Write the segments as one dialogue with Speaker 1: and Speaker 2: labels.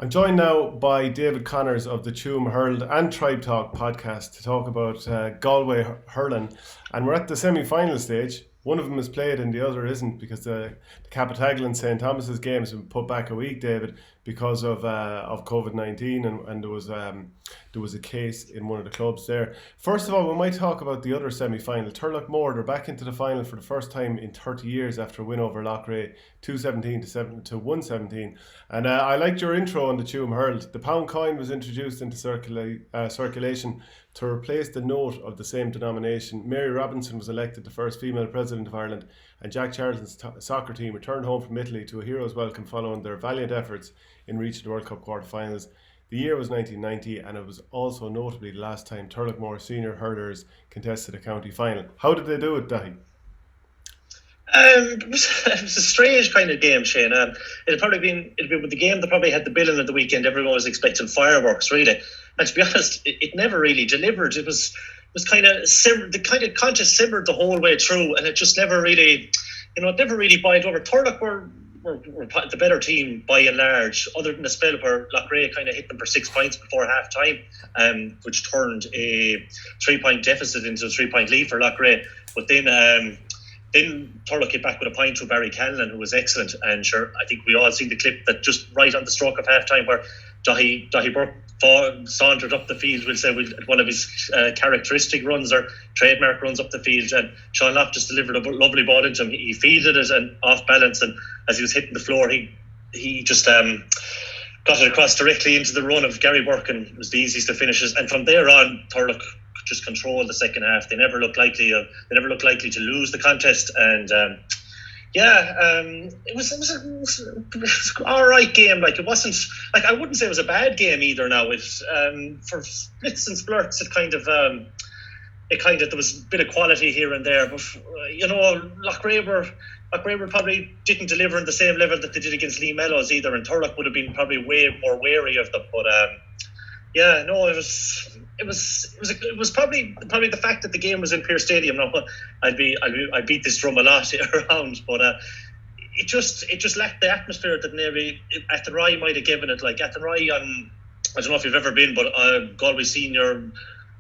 Speaker 1: I'm joined now by David Connors of the Tuam Herald and Tribe Talk podcast to talk about Galway hurling. And we're at the semi-final stage. One of them is played and the other isn't because the Cappataggle and St Thomas's games have been put back a week, David, because of COVID-19 and there was a case in one of the clubs there. First of all, we might talk about the other semi-final. Turloughmore, they're back into the final for the first time in 30 years after a win over Loughrea, 217 to 117. And I liked your intro on the Tuam Herald. The pound coin was introduced into circulation to replace the note of the same denomination. Mary Robinson was elected the first female president of Ireland, and Jack Charlton's soccer team returned home from Italy to a hero's welcome following their valiant efforts in reaching the World Cup quarter-finals. The year was 1990, and it was also notably the last time Turloughmore senior hurlers contested a county final. How did they do it, Daithi?
Speaker 2: It was a strange kind of game, Shane. It'd been with the game that probably had the billing of the weekend. Everyone was expecting fireworks, really. And to be honest, it never really delivered. It was kind of the kind of conscious simmered the whole way through, and it just never really, it never really boiled over. Turlough were the better team by and large, other than the spell where Loughrea kind of hit them for 6 points before half time, which turned a 3-point deficit into a 3-point lead for Loughrea. But then Turlough came back with a point through Barry Callan, who was excellent. And sure, I think we all seen the clip that just right on the stroke of half time where Daithi Burke sauntered up the field, we'll say, with one of his characteristic runs or trademark runs up the field, and Sean Loftus delivered a lovely ball into him. He fielded it and off balance, and as he was hitting the floor, he just got it across directly into the run of Gary Burke, and it was the easiest of finishes. And from there on, Turlough could just control the second half. They never looked likely to lose the contest, and it was an all right game. Like, it wasn't, like, I wouldn't say it was a bad game either. Now, for splits and splurts, it kind of there was a bit of quality here and there, but Loughrea probably didn't deliver in the same level that they did against Lee Mellows either, and Turlough would have been probably way more wary of them. But it was probably the fact that the game was in Pearse Stadium. Now, I beat this drum a lot around, but it just lacked the atmosphere that maybe Athenry might have given it. Like Athenry on, I don't know if you've ever been, but Galway Senior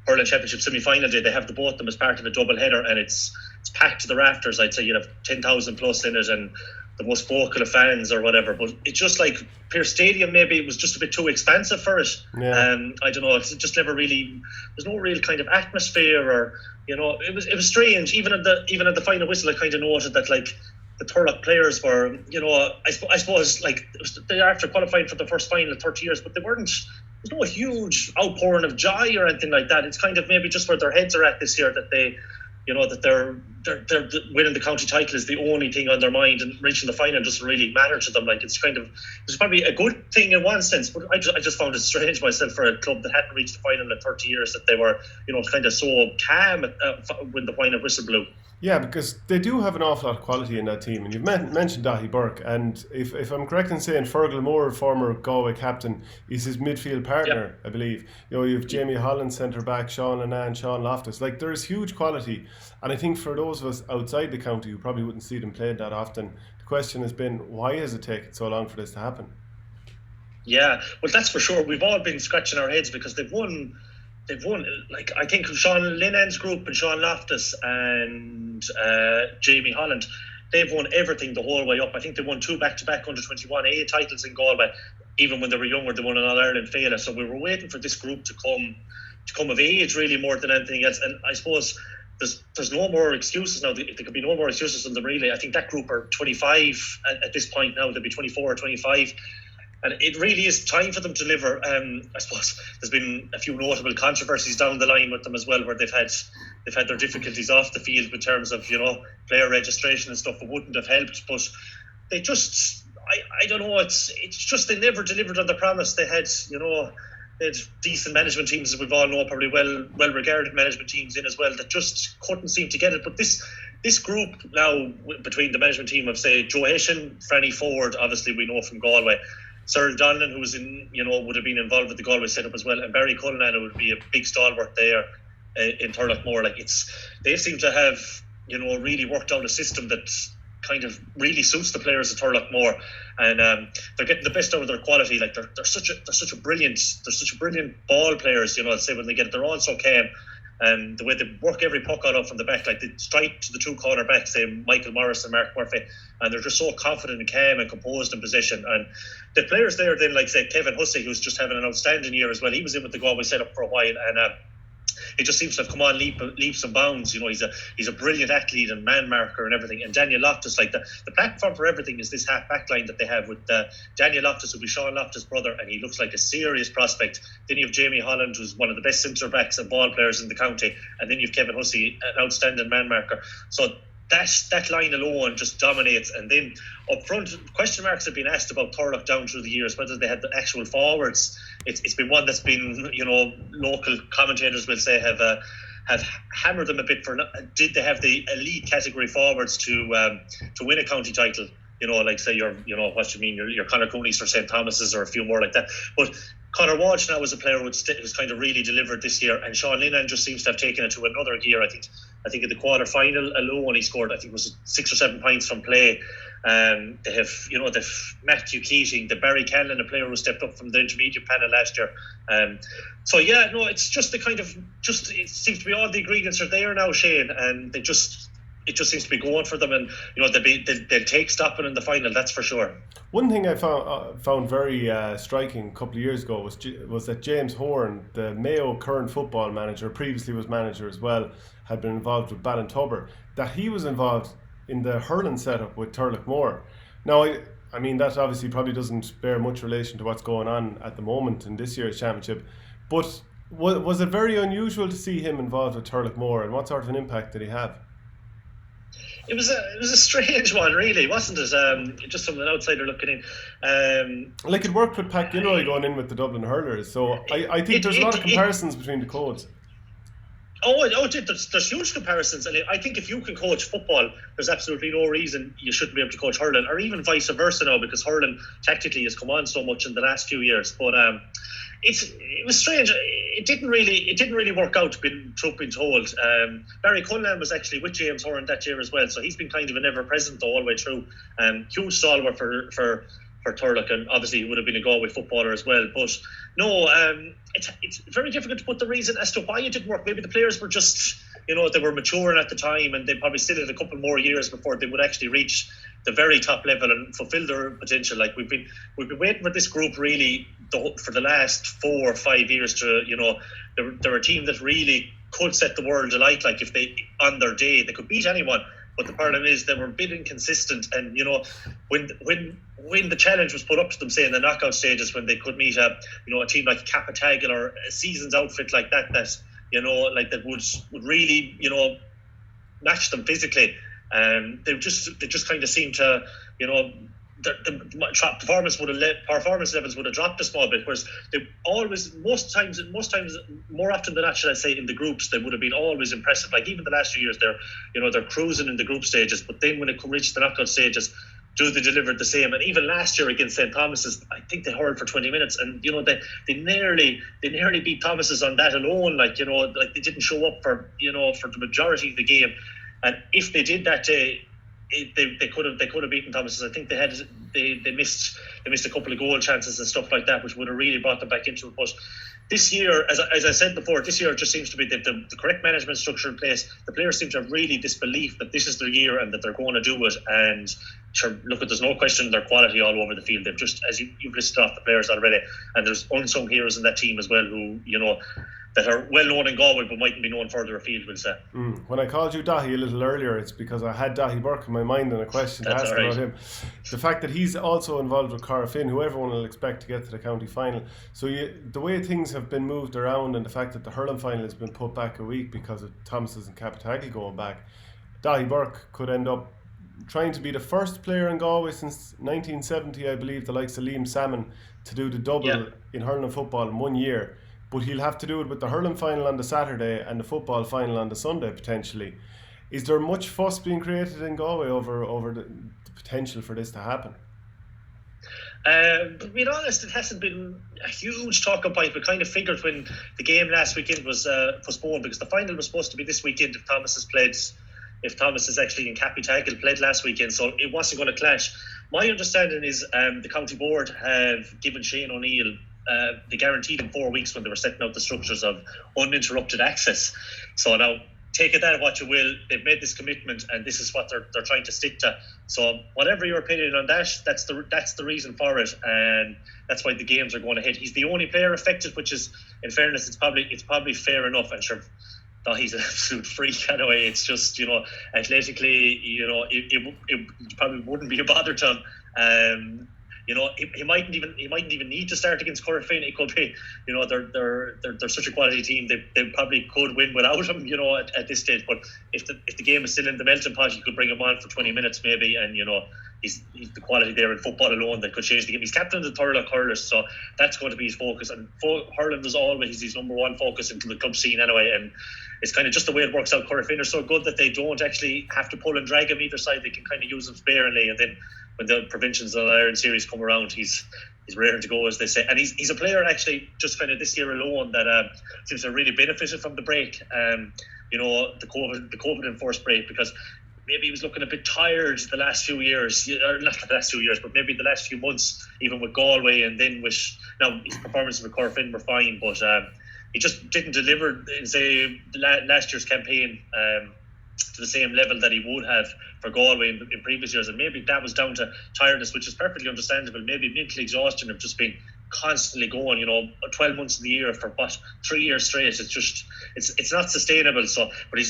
Speaker 2: Hurling Championship semi-final day, they have the both of them as part of a double header, and it's packed to the rafters. I'd say you'd have 10,000 plus in it, and the most vocal of fans or whatever. But it's just like Pearse Stadium, maybe it was just a bit too expensive for it.
Speaker 1: Yeah.
Speaker 2: I don't know. It's just never really. There's no real kind of atmosphere, or it was strange. Even at the final whistle, I kind of noted that, like, the Turlough players were, I suppose, like, they after qualifying for the first final in 30 years, but they weren't. There's no huge outpouring of joy or anything like that. It's kind of maybe just where their heads are at this year, that they, that they're winning the county title is the only thing on their mind, and reaching the final doesn't really matter to them. Like, it's probably a good thing in one sense, but I just found it strange myself for a club that hadn't reached the final in 30 years that they were, kind of so calm when the final whistle blew.
Speaker 1: Yeah, because they do have an awful lot of quality in that team. And you've mentioned Daithi Burke, and if I'm correct in saying Fergal Moore, former Galway captain, is his midfield partner, I believe. You have Jamie Holland, centre back, Sean Lennon, Sean Loftus. Like, there is huge quality. And I think for those of us outside the county who probably wouldn't see them played that often, the question has been, why has it taken so long for this to happen? Yeah,
Speaker 2: well, that's for sure. We've all been scratching our heads because they've won, like, I think Sean Lennon's group and Sean Loftus and Jamie Holland, they've won everything the whole way up. I think they won 2 back-to-back under-21 titles in Galway. Even when they were younger, they won an All-Ireland failure. So we were waiting for this group to come of age, really, more than anything else. And I suppose there's no more excuses now. There could be no more excuses on them, really. I think that group are 25 at this point now. They'll be 24 or 25. And it really is time for them to deliver. I suppose there's been a few notable controversies down the line with them as well, where they've had their difficulties off the field in terms of player registration and stuff. It wouldn't have helped, but they just I don't know. It's just they never delivered on the promise. They had decent management teams, as we've all know, probably well regarded management teams in as well, that just couldn't seem to get it. But this group now, between the management team of, say, Joe Hession, Franny Ford, obviously we know from Galway, Cyril Donlan, who was would have been involved with the Galway setup as well, and Barry Cullinan, who would be a big stalwart there in Turloughmore. Like, they seem to have really worked out a system that kind of really suits the players of Turloughmore, and they're getting the best out of their quality. Like they're such a brilliant ball players. Say when they get it, they're all so calm. And the way they work every puck out from the back, like they strike to the two cornerbacks, say Michael Morris and Mark Murphy, and they're just so confident and calm and composed in possession. And the players there, then, like say Kevin Hussey, who's just having an outstanding year as well. He was in with the Galway setup for a while, and he just seems to have come on leaps and bounds. He's a brilliant athlete and man marker and everything. And Daniel Loftus, like the platform for everything is this half back line that they have with Daniel Loftus, who'll be Sean Loftus' brother, and he looks like a serious prospect. Then you have Jamie Holland, who's one of the best centre backs and ball players in the county, and then you have Kevin Hussey, an outstanding man marker. So that line alone just dominates. And then up front, question marks have been asked about Turlough down through the years, whether they had the actual forwards. It's been one that's been, local commentators will say have hammered them a bit for. Did they have the elite category forwards to win a county title? Like say your Conor Cooney's for St Thomas's or a few more like that. But Conor Walsh now was a player who's kind of really delivered this year, and Sean Linehan just seems to have taken it to another gear. I think in the quarter final alone he scored, I think it was 6 or 7 points from play. They have Matthew Keating, the Barry Canlon, a player who stepped up from the intermediate panel last year. It's just it seems to be all the ingredients are there now, Shane, and it just seems to be going for them, and they'll take stopping in the final, that's for sure.
Speaker 1: One thing I found very striking a couple of years ago was that James Horan, the Mayo current football manager, previously was manager as well, had been involved with Ballintubber, that he was involved in the hurling setup with Turloughmore. Now, I mean, that obviously probably doesn't bear much relation to what's going on at the moment in this year's championship, but was it very unusual to see him involved with Turloughmore, and what sort of an impact did he have?
Speaker 2: It was a strange one, really, wasn't it? Just from an outsider looking in.
Speaker 1: Like it worked with Pat Gilroy going in with the Dublin Hurlers, so I think there's a lot of comparisons between the codes. There's huge comparisons, and I think if you can coach football, there's absolutely no reason you shouldn't be able to coach hurling, or even vice versa now, because hurling tactically has come on so much in the last few years. But it was strange. It didn't really work out, truth being told. Barry Cullen was actually with James Horan that year as well, so he's been kind of an ever-present the whole way through. Huge stalwart for Turlough, and obviously he would have been a Galway footballer as well. But no, it's very difficult to put the reason as to why it didn't work. Maybe the players were just, they were maturing at the time, and they probably still had a couple more years before they would actually reach the very top level and fulfill their potential. Like we've been waiting for this group really for the last 4 or 5 years to, they're a team that really could set the world alight. Like if they, on their day, they could beat anyone. But the problem is they were a bit inconsistent, and when the challenge was put up to them, say in the knockout stages, when they could meet a team like Cappataggle or a season's outfit like that that would really match them physically, they just kind of seemed to the performance levels would have dropped a small bit, whereas they always, most times more often than not, should I say, in the groups they would have been always impressive. Like even the last few years, they're cruising in the group stages, but then when it reached the knockout stages, they delivered the same. And even last year against St Thomas's, I think they hurled for 20 minutes, and they nearly beat Thomas's on that alone. Like they didn't show up for the majority of the game, and if they did that day, they could have beaten Thomas's. I think they missed a couple of goal chances and stuff like that, which would have really brought them back into it. But this year, as I said before, this year just seems to be the correct management structure in place. The players seem to have really this belief that this is their year and that they're going to do it. And sure, look, there's no question their quality all over the field. They've just, as you've listed off the players already, and there's unsung heroes in that team as well who that are well known in Galway but mightn't be known further afield, we'll say. When I called you Daithi a little earlier, it's because I had Daithi Burke in my mind and a question to ask about him. The fact that he's also involved with Cara Finn, who everyone will expect to get to the county final. So the way things have been moved around, and the fact that the hurling final has been put back a week because of Thomas's and Cappataggle going back, Daithi Burke could end up trying to be the first player in Galway since 1970, I believe, the likes of Liam Salmon, to do the double in hurling and football in 1 year. But he'll have to do it with the hurling final on the Saturday and the football final on the Sunday, potentially. Is there much fuss being created in Galway over the potential for this to happen?
Speaker 2: To be honest, it hasn't been a huge talking point. We kind of figured when the game last weekend was postponed, because the final was supposed to be this weekend if Thomas has played if Thomas is actually in Cappataggle, played last weekend, so it wasn't going to clash. My understanding is the county board have given Shane O'Neill, they guaranteed him 4 weeks when they were setting out the structures of uninterrupted access. So now, take it that what you will, they've made this commitment and this is what they're trying to stick to. So whatever your opinion on that, that's the reason for it, and that's why the games are going ahead. He's the only player affected, which is, in fairness, it's probably fair enough. And sure, no, he's an absolute freak anyway. It's just, athletically, it probably wouldn't be a bother to him. He mightn't even need to start against Corofin. It could be, they're such a quality team. They probably could win without him, at this stage. But if the game is still in the melting pot, you could bring him on for 20 minutes maybe, and he's the quality there in football alone that could change the game. He's captain of the Turloughmore hurlers, so that's going to be his focus. And hurling was always his number one focus into the club scene anyway. And it's kind of just the way it works out. Corofin are so good that they don't actually have to pull and drag him either side. They can kind of use him sparingly, and then when the provincials and Iron Series come around, he's raring to go, as they say. And he's a player actually just kind of this year alone that seems to have really benefited from the break. The COVID enforced break, because maybe he was looking a bit tired the last few years, or not the last few years, but maybe the last few months, even with Galway, and then now his performances with Corofin were fine, but he just didn't deliver in, say, last year's campaign to the same level that he would have for Galway in previous years. And maybe that was down to tiredness, which is perfectly understandable. Maybe mental exhaustion of just being constantly going, 12 months of the year for 3 years straight. It's not sustainable. So, but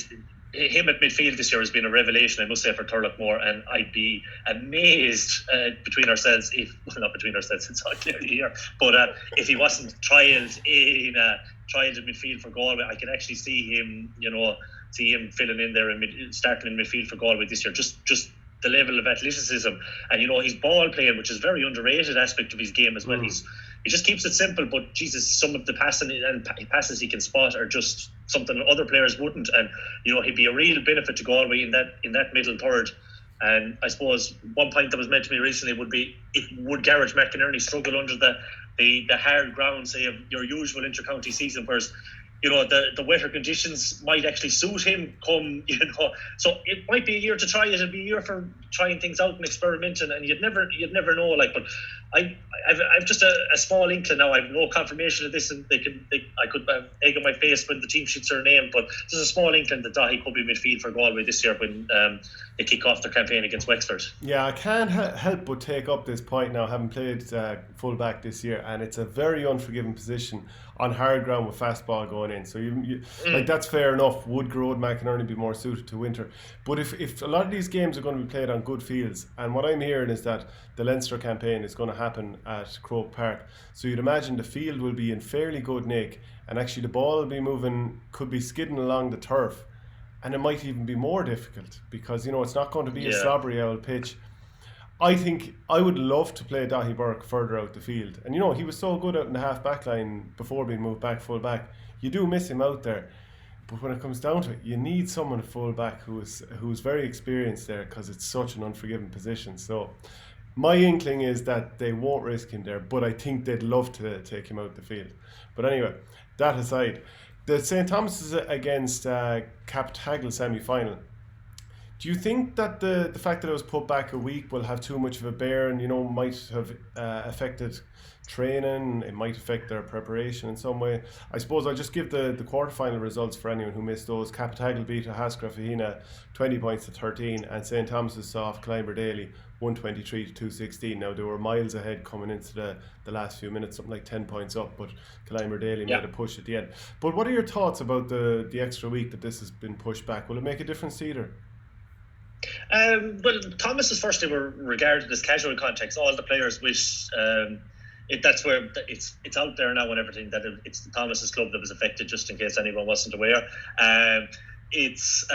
Speaker 2: him at midfield this year has been a revelation, I must say, for Turloughmore, and I'd be amazed between ourselves, not between ourselves, it's all clearly here, but if he wasn't trialled in midfield for Galway, I can actually see him, filling in there and starting in midfield for Galway this year. Just the level of athleticism, and his ball playing, which is a very underrated aspect of his game as well. He just keeps it simple, but Jesus, some of the passes he can spot are just something other players wouldn't, and he'd be a real benefit to Galway in that middle third. And I suppose one point that was mentioned to me recently would be, would Garrett McInerney struggle under the hard ground, say, of your usual inter-county season, whereas the wetter conditions might actually suit him so it might be a year to try it. It'd be a year for trying things out and experimenting, and you'd never know, but I've just a small inkling now. I have no confirmation of this, and I could have egg on my face when the team shoots their name, but there's a small inkling that Daithi could be midfield for Galway this year when they kick off their campaign against Wexford. Yeah,
Speaker 1: I can't help but take up this point now, having played full back this year, and it's a very unforgiving position on hard ground with fast ball going in. So that's fair enough. Would Garrett McInerney be more suited to winter? But if a lot of these games are going to be played on good fields, and what I'm hearing is that the Leinster campaign is going to happen at Croke Park, so you'd imagine the field will be in fairly good nick, and actually the ball will be moving, could be skidding along the turf, and it might even be more difficult because it's not going to be a slobbery old pitch. I think I would love to play Daithi Burke further out the field, and he was so good out in the half back line before being moved back full back. You do miss him out there, but when it comes down to it, you need someone at full back who's very experienced there, because it's such an unforgiving position. So my inkling is that they won't risk him there, but I think they'd love to take him out the field. But anyway, that aside, the St Thomas is against Cappataggle semi-final. Do you think that the fact that it was put back a week will have too much of a bear, and might have affected training? It might affect their preparation in some way. I suppose I'll just give the quarterfinal results for anyone who missed those. Cappataggle beat Hascrafahina 20 points to 13, and St Thomas saw off Clymer Daly 123 to 216. Now they were miles ahead coming into the last few minutes, something like 10 points up, but Clymer Daly made a push at the end. But what are your thoughts about the extra week that this has been pushed back? Will it make a difference to either?
Speaker 2: Well, Thomas's first day were regarded as casual contacts. All the players wish that's where it's out there now and everything, that it's the Thomas's club that was affected, just in case anyone wasn't aware. It's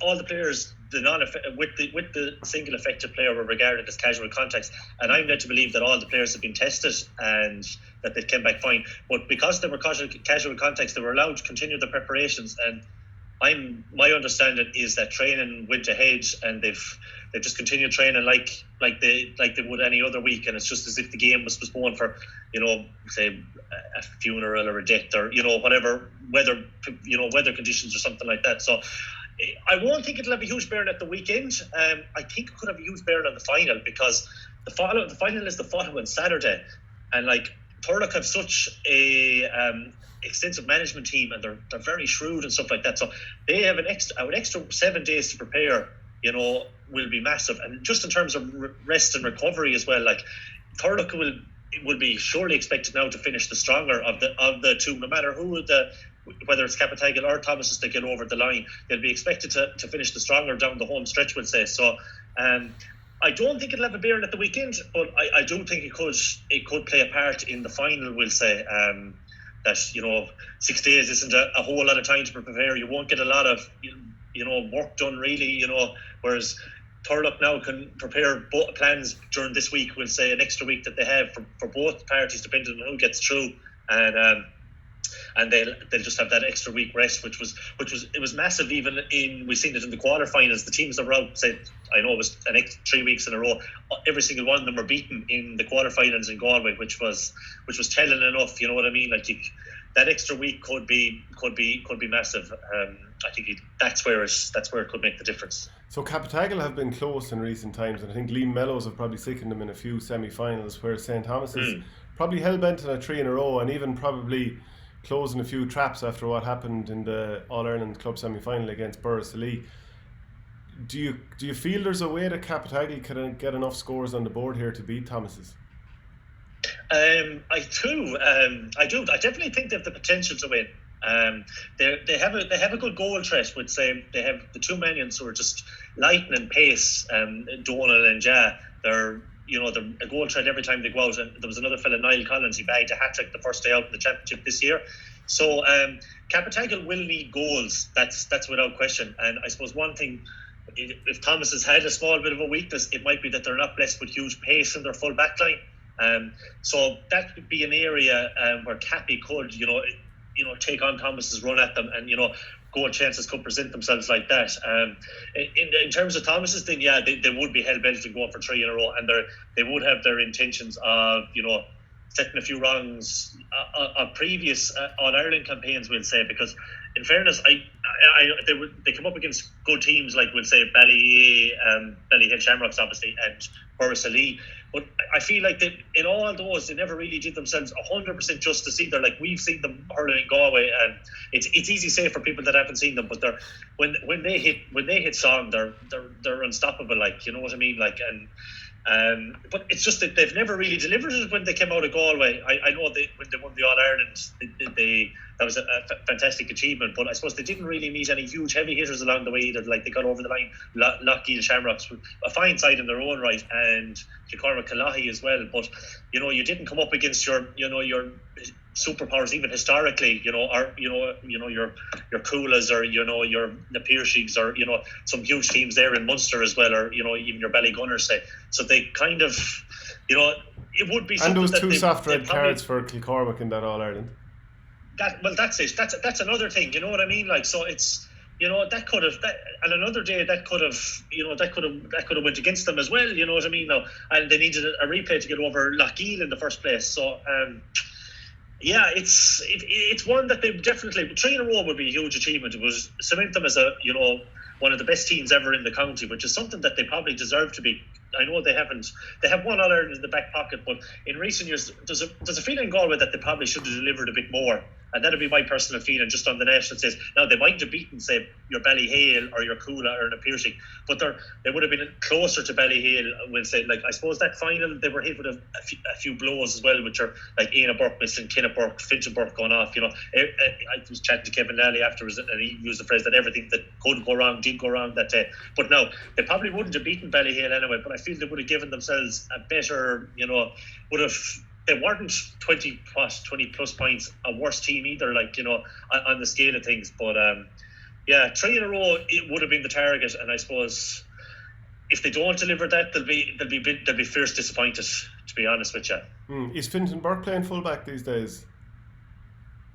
Speaker 2: all the players, with the single affected player, were regarded as casual contacts, and I'm led to believe that all the players have been tested and that they came back fine. But because they were casual contacts, they were allowed to continue the preparations, and my understanding is that training went ahead, and they've just continued training like they would any other week, and it's just as if the game was postponed for, say a funeral or a death or whatever weather conditions or something like that. So I won't think it'll have a huge bearing at the weekend. I think it could have a huge bearing on the final, because the final is the following Saturday, and like Turlough have such a extensive management team, and they're very shrewd and stuff like that. So they have an extra 7 days to prepare. Will be massive, and just in terms of rest and recovery as well. Like Turlough will be surely expected now to finish the stronger of the two, no matter whether it's Cappataggle or Thomas that get over the line. They'll be expected to finish the stronger down the home stretch, we'll say. So I don't think it'll have a bearing at the weekend, but I do think it could play a part in the final, we'll say. That 6 days isn't a whole lot of time to prepare. You won't get a lot of work done really, whereas Turlough now can prepare both plans during this week, we'll say, an extra week that they have for both parties, depending on who gets through, and they'll just have that extra week rest, which was massive. Even we've seen it in the quarterfinals. The teams that were out, say, I know it was an extra 3 weeks in a row. Every single one of them were beaten in the quarterfinals in Galway, which was telling enough. You know what I mean? Like that extra week could be massive. I think that's where it could make the difference.
Speaker 1: So Cappataggle have been close in recent times, and I think Liam Mellows have probably sickened them in a few semi-finals, where St Thomas is probably hell-bent on a 3 in a row, and even probably closing a few traps after what happened in the All-Ireland Club semi-final against Borrisoleigh. Do you feel there's a way that Cappataggle can get enough scores on the board here to beat Thomas's?
Speaker 2: I do. I definitely think they have the potential to win. They have a good goal threat. Would say they have the two Manions who are just lightning pace. Donal and Ja. They're a goal threat every time they go out. And there was another fella, Niall Collins. He bagged a hat trick the first day out in the championship this year. So Cappataggle will need goals. That's without question. And I suppose one thing, if Thomas has had a small bit of a weakness, it might be that they're not blessed with huge pace in their full back line. So that could be an area where Cappy could, take on Thomas's run at them, and goal chances could present themselves like that. In terms of Thomas's, then they would be hell bent and going for 3 in a row, and they would have their intentions of setting a few wrongs of previous All-Ireland campaigns, we'll say, because in fairness, they come up against good teams like, we'll say, Ballyhale Shamrocks obviously, and Borrisoleigh. But I feel like in all those, they never really did themselves 100% justice either. Like, we've seen them hurling in Galway, and it's easy to say for people that haven't seen them, but when they hit song, they're unstoppable. Like, you know what I mean? Like, but it's just that they've never really delivered it when they came out of Galway. I know when they won the All-Ireland, that was a fantastic achievement, but I suppose they didn't really meet any huge heavy hitters along the way either. Like, they got over the line, Loughrea Shamrocks, a fine side in their own right, and Kilcormac Calahi as well. But you didn't come up against your superpowers even historically. Or your Coolas, or your the Piershigs, or some huge teams there in Munster as well, or even your Ballygunners, say. So they kind of it would be.
Speaker 1: And those two soft red cards for Kilcormac in that All-Ireland.
Speaker 2: That's it. That's another thing. You know what I mean? Like, so it's that could have and another day that could have went against them as well. You know what I mean? Now, and they needed a replay to get over Loughrea in the first place. So it's one that they definitely 3 in a row would be a huge achievement. It was cement them as a one of the best teams ever in the county, which is something that they probably deserve to be. I know they haven't. They have one All-Ireland in the back pocket, but in recent years, there's a feeling in Galway that they probably should have delivered a bit more. And that'd be my personal feeling, just on the national stage. Now, they might have beaten, say, your Ballyhale or your Coola or the Piercy, but they would have been closer to Ballyhale, we'll say. Like, I suppose that final, they were hit with a few blows as well, which are like Éanna Burke missing, Kenna Burke, Fintan Burke going off. I was chatting to Kevin Lally afterwards, and he used the phrase that everything that could go wrong did go wrong that day. But no, they probably wouldn't have beaten Ballyhale anyway, but I feel they would have given themselves a better, they weren't 20 plus points a worse team either, like, on the scale of things. But 3 in a row, it would have been the target, and I suppose if they don't deliver that, they'll be fierce disappointed, to be honest with you.
Speaker 1: Is Fintan Burke playing fullback these days?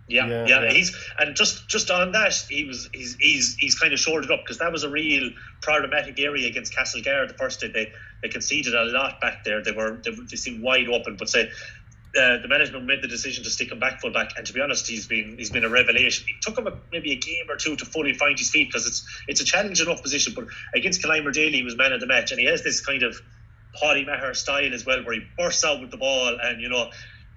Speaker 2: Yeah. He's, and just on that, he's kind of shored it up, because that was a real problematic area against Castlegar the first day. They conceded a lot back there. They seemed wide open, but say the management made the decision to stick him back full back, and to be honest, he's been a revelation. It took him maybe a game or two to fully find his feet, because it's a challenge enough position. But against Tuam Daily, he was man of the match, and he has this kind of Paddy Maher style as well, where he bursts out with the ball, and he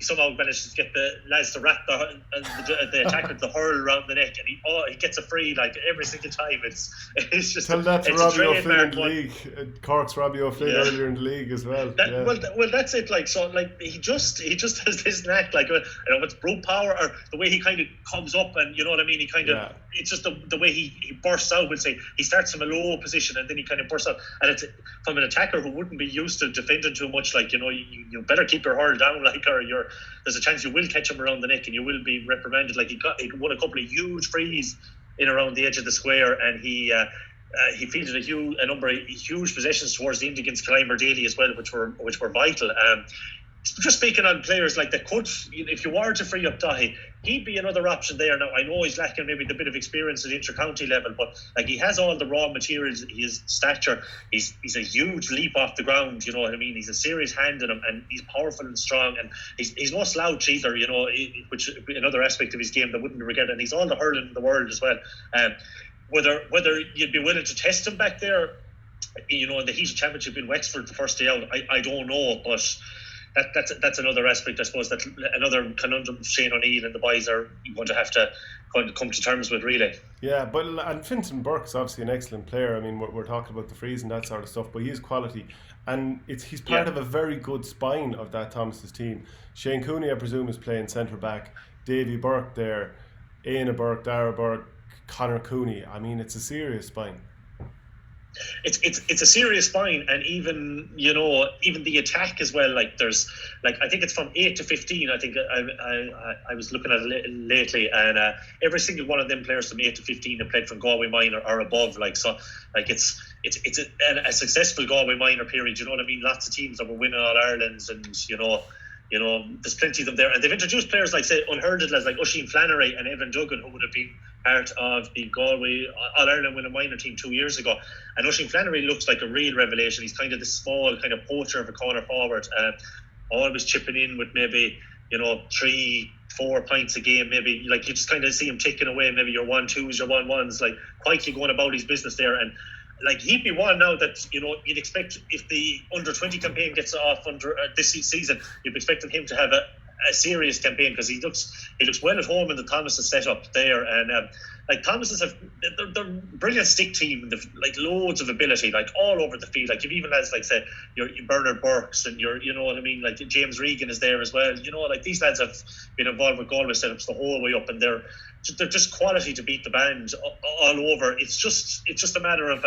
Speaker 2: somehow manages to get the lads to wrap the attacker to hurl around the neck, and he gets a free like every single time. It's just
Speaker 1: tell that to Robbie O'Flynn in the
Speaker 2: one.
Speaker 1: league. Cork's Robbie O'Flynn earlier in the league as well.
Speaker 2: Well, that's it. Like, so, like he just has this knack, like I don't know, it's brute power, or the way he kind of comes up, and you know what I mean. He kind of it's just the way he bursts out. We'll say he starts from a low position and then he kind of bursts out, and it's from an attacker who wouldn't be used to defending too much. Like, you better keep your hurl down, like, or there's a chance you will catch him around the neck and you will be reprimanded. Like, he won a couple of huge frees in around the edge of the square, and he fielded a number of huge possessions towards the end against Tuam Daily as well, which were vital. Just speaking on players like that could, if you were to free up Daithi, he'd be another option there. Now, I know he's lacking maybe the bit of experience at inter-county level, but like, he has all the raw materials. His stature, he's a huge leap off the ground, you know what I mean. He's a serious hand in him, and he's powerful and strong, and he's no slouch either, which another aspect of his game that wouldn't regret. And he's all the hurling in the world as well. Whether you'd be willing to test him back there, in the Heat Championship in Wexford the first day out, I don't know, but that's another aspect, I suppose, that another conundrum Shane O'Neill and the boys are going to have to come to terms with, really.
Speaker 1: Yeah, and Fintan Burke's obviously an excellent player. I mean, we're talking about the frees and that sort of stuff, but he is quality, and he's part of a very good spine of that Thomas's team. Shane Cooney, I presume, is playing centre back. Davy Burke there, Aina Burke, Dara Burke, Conor Cooney. I mean, it's a serious spine.
Speaker 2: It's a serious spine, and even the attack as well. Like, there's I think it's from 8 to 15. I think I was looking at it lately, and every single one of them players from 8 to 15 have played from Galway minor or above. Like, so, like, it's a successful Galway minor period. You know what I mean? Lots of teams that were winning All Irelands, and there's plenty of them there, and they've introduced players like, say, unheard lads like Oisin Flannery and Evan Duggan, who would have been part of the Galway All-Ireland winning minor team 2 years ago. And Oisin Flannery looks like a real revelation. He's kind of this small kind of poacher of a corner forward, always chipping in with maybe 3-4 points a game. Maybe, like, you just kind of see him ticking away, maybe your 1-2s, your 1-1s, like, quietly going about his business there. And like, he'd be one now that you'd expect, if the under-20 campaign gets off under this season, you'd be expecting him to have a serious campaign, because he looks well at home in the Thomas's setup there. And like, Thomas's they're a brilliant stick team, and they've like loads of ability, like, all over the field. Like, you've even lads like, say, your Bernard Burks, and you know what I mean, like James Regan is there as well. Like, these lads have been involved with Galway setups the whole way up, and they're just quality to beat the band all over. It's just a matter of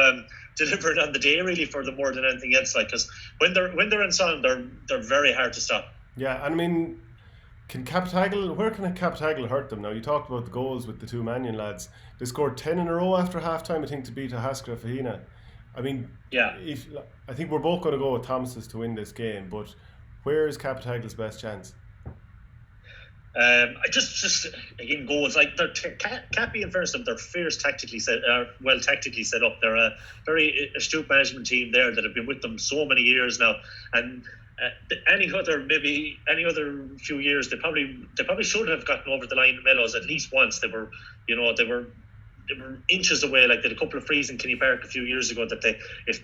Speaker 2: delivering on the day, really, for them more than anything else. Like, because when they're in song, they're very hard to stop.
Speaker 1: Yeah, and I mean, where can Cappataggle hurt them now? You talked about the goals with the two Mannion lads. They scored 10 in a row after half time, I think, to beat Haskra Fahina. I mean,
Speaker 2: yeah.
Speaker 1: I think we're both going to go with Thomas's to win this game, but where is Cappataggle's best chance?
Speaker 2: I just again, goals, like, they're Cappy, in fairness, they're fierce tactically set up. They're a very astute management team there that have been with them so many years now, and any other few years they probably should have gotten over the line at Mellows at least once. They were inches away. Like, they had a couple of frees in Kenny Park a few years ago that if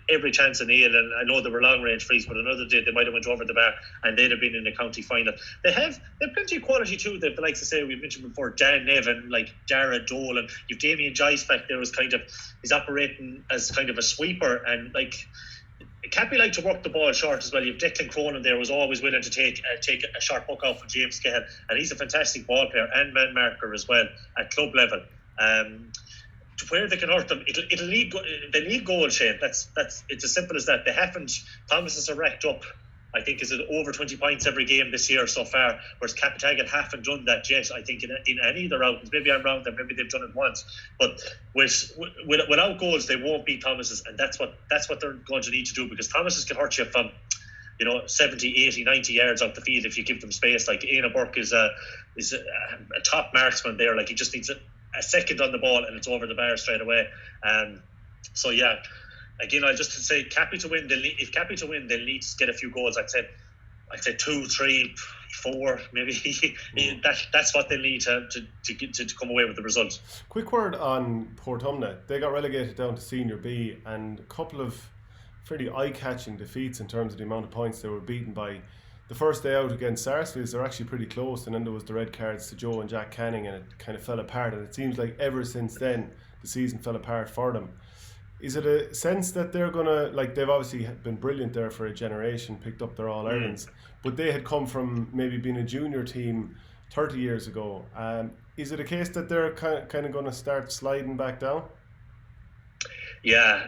Speaker 2: every chance in Neil, and I know they were long range frees, but another day they might have went over the bar and they'd have been in the county final. They have plenty of quality too. They've, like to say, we've mentioned before, Dan Nevin, like Jared Dole, and you've Damien Jice back there, he's operating as kind of a sweeper, and like, Cappy like to work the ball short as well. You've Declan Cronin there, was always willing to take a sharp hook out from James Cahill, and he's a fantastic ball player and man marker as well at club level. Where they can hurt them, they need goals, Shane. That's it's as simple as that. They haven't. Thomas has racked up, I think, is it over 20 points every game this year so far, whereas Cappataggle haven't done that yet, I think, in any of their outings. Maybe I'm wrong there, maybe they've done it once, but without goals they won't beat Thomas's, and that's what they're going to need to do, because Thomas's can hurt you from 70, 80, 90 yards out the field if you give them space. Like, Aina Burke is a top marksman there. Like, he just needs a second on the ball and it's over the bar straight away. So yeah, again, I'll just say Cappy to win. If Cappy to win, they'll need to get a few goals. I'd say 2, 3, 4, maybe. That's what they need to come away with the result.
Speaker 1: Quick word on Portumna. They got relegated down to Senior B, and a couple of fairly eye-catching defeats in terms of the amount of points they were beaten by. The first day out against Sarsfields, they're actually pretty close, and then there was the red cards to Joe and Jack Canning, and it kind of fell apart. And it seems like ever since then, the season fell apart for them. Is it a sense that they're gonna, like, they've obviously been brilliant there for a generation, picked up their All-Irelands, but they had come from maybe being a junior team 30 years ago. Is it a case that they're kind of going to start sliding back down?
Speaker 2: Yeah.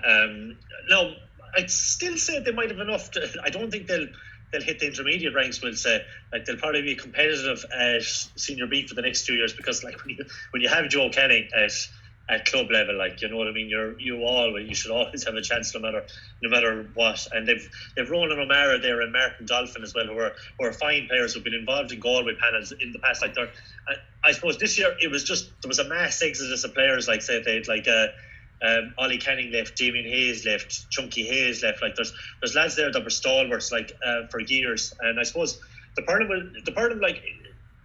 Speaker 2: No, I'd still say they might have enough. I don't think they'll hit the intermediate ranks. We'll say, like, they'll probably be competitive at Senior B for the next 2 years, because, like, when you have Joe Canning at club level, like, you know what I mean, you should always have a chance no matter what. And they've Ronan O'Mara there and Martin Dolphin as well, who are fine players who've been involved in Galway panels in the past. Like, I suppose this year it was just, there was a mass exodus of players. Like, say they'd like Ollie Canning left, Damien Hayes left, Chunky Hayes left. Like, there's lads there that were stalwarts, like, for years. And I suppose the problem, like,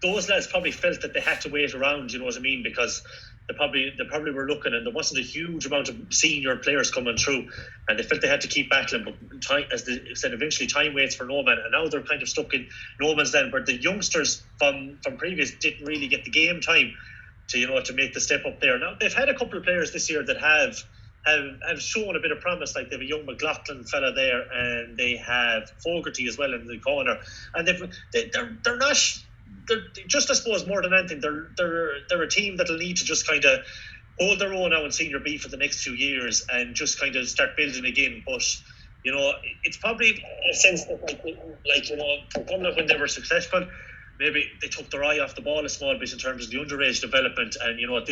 Speaker 2: those lads probably felt that they had to wait around, you know what I mean, because they probably were looking, and there wasn't a huge amount of senior players coming through, and they felt they had to keep battling. But time, as they said, eventually time waits for no man, and now they're kind of stuck in no man's land, where the youngsters from previous didn't really get the game time to make the step up there. Now they've had a couple of players this year that have shown a bit of promise. Like, they have a young McLaughlin fella there, and they have Fogarty as well in the corner, and they're not. They're just, I suppose, more than anything, they're a team that'll need to just kind of hold their own now in Senior B for the next 2 years and just kind of start building again. But, you know, it's probably a sense that, like, you know, when they were successful, maybe they took their eye off the ball a small bit in terms of the underage development, and, you know,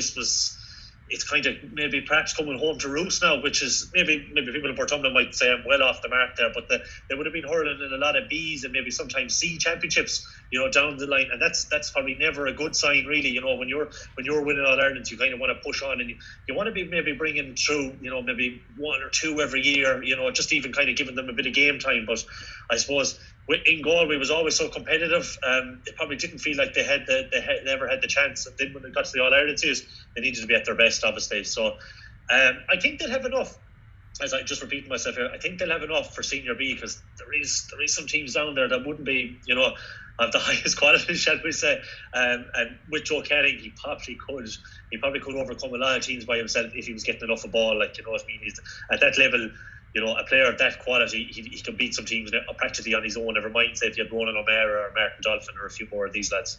Speaker 2: it's kind of maybe perhaps coming home to roost now, which is maybe people in Portumna might say I'm well off the mark there, but they would have been hurling in a lot of B's and maybe sometimes C championships, you know, down the line, and that's probably never a good sign, really. You know, when you're winning All Ireland, you kind of want to push on, and you want to be maybe bringing through, you know, maybe 1 or 2 every year, you know, just even kind of giving them a bit of game time. But I suppose in Galway was always so competitive. They probably didn't feel like they never had the chance. And then when they got to the All Ireland series, they needed to be at their best, obviously. So I think they'll have enough. As I just repeating myself here, I think they'll have enough for Senior B, because there is some teams down there that wouldn't be, you know, of the highest quality, shall we say. And with Joe Canning, he probably could overcome a lot of teams by himself if he was getting enough of ball. Like, you know what I mean? He's at that level. You know, a player of that quality, he can beat some teams practically on his own. Never mind, say, if you had Ronan O'Mara or Martin Dolphin or a few more of these lads.